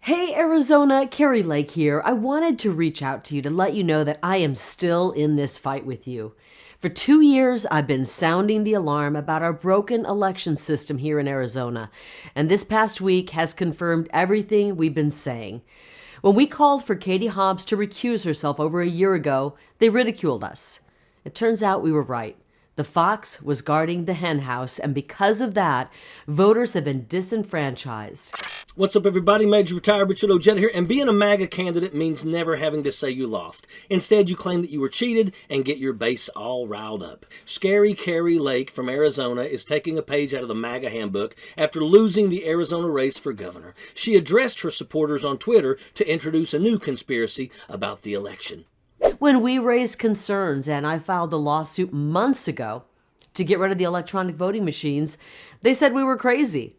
Hey Arizona, Kari Lake here. I wanted to reach out to you to let you know that I am still in this fight with you. For 2 years, I've been sounding the alarm about our broken election system here in Arizona, and this past week has confirmed everything we've been saying. When we called for Katie Hobbs to recuse herself over a year ago, they ridiculed us. It turns out we were right. The fox was guarding the hen house, and because of that, voters have been disenfranchised. What's up, everybody? Major Retired Richard Ojeda here, and being a MAGA candidate means never having to say you lost. Instead, you claim that you were cheated and get your base all riled up. Scary Kari Lake from Arizona is taking a page out of the MAGA handbook after losing the Arizona race for governor. She addressed her supporters on Twitter to introduce a new conspiracy about the election. When we raised concerns and I filed a lawsuit months ago to get rid of the electronic voting machines, they said we were crazy.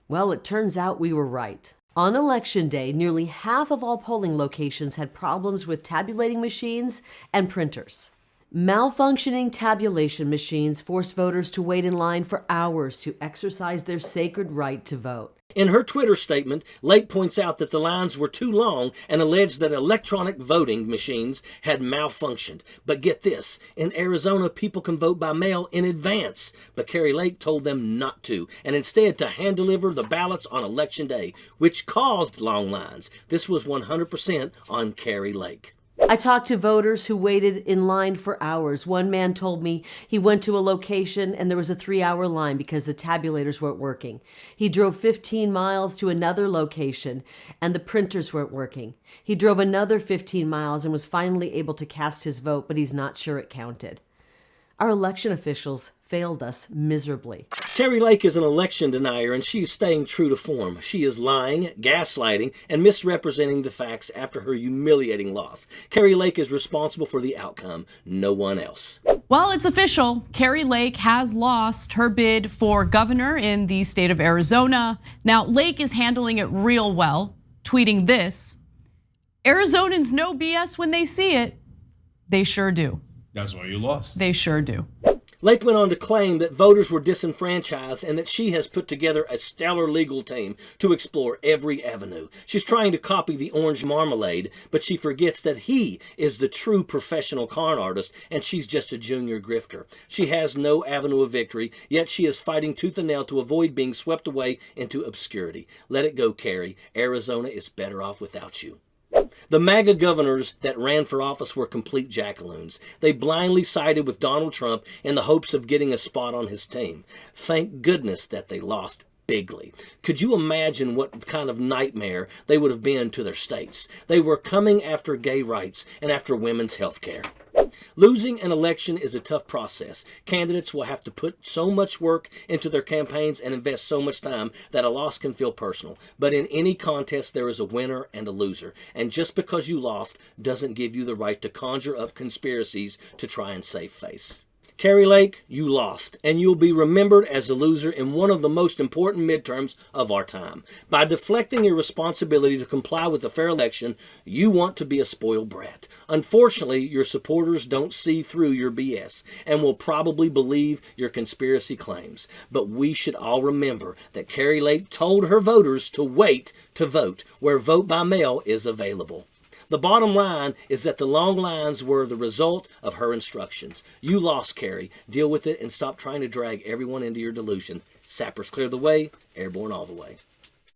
Well, it turns out we were right. On Election Day, nearly half of all polling locations had problems with tabulating machines and printers. Malfunctioning tabulation machines forced voters to wait in line for hours to exercise their sacred right to vote. In her Twitter statement, Lake points out that the lines were too long and alleged that electronic voting machines had malfunctioned. But get this, in Arizona, people can vote by mail in advance. But Kari Lake told them not to, and instead to hand-deliver the ballots on Election Day, which caused long lines. This was 100% on Kari Lake. I talked to voters who waited in line for hours. One man told me he went to a location and there was a 3-hour line because the tabulators weren't working. He drove 15 miles to another location and the printers weren't working. He drove another 15 miles and was finally able to cast his vote, but he's not sure it counted. Our election officials failed us miserably. Kari Lake is an election denier, and she is staying true to form. She is lying, gaslighting, and misrepresenting the facts after her humiliating loss. Kari Lake is responsible for the outcome, no one else. Well, it's official. Kari Lake has lost her bid for governor in the state of Arizona. Now, Lake is handling it real well, tweeting this: "Arizonans know BS when they see it. They sure do." That's why you lost. They sure do. Lake went on to claim that voters were disenfranchised and that she has put together a stellar legal team to explore every avenue. She's trying to copy the Orange Marmalade, but she forgets that he is the true professional con artist and she's just a junior grifter. She has no avenue of victory, yet she is fighting tooth and nail to avoid being swept away into obscurity. Let it go, Kari. Arizona is better off without you. The MAGA governors that ran for office were complete jackaloons. They blindly sided with Donald Trump in the hopes of getting a spot on his team. Thank goodness that they lost bigly. Could you imagine what kind of nightmare they would have been to their states? They were coming after gay rights and after women's health care. Losing an election is a tough process. Candidates will have to put so much work into their campaigns and invest so much time that a loss can feel personal. But in any contest, there is a winner and a loser. And just because you lost doesn't give you the right to conjure up conspiracies to try and save face. Kari Lake, you lost, and you'll be remembered as a loser in one of the most important midterms of our time. By deflecting your responsibility to comply with a fair election, you want to be a spoiled brat. Unfortunately, your supporters don't see through your BS and will probably believe your conspiracy claims. But we should all remember that Kari Lake told her voters to wait to vote, where vote by mail is available. The bottom line is that the long lines were the result of her instructions. You lost, Kari. Deal with it and stop trying to drag everyone into your delusion. Sappers clear the way, airborne all the way.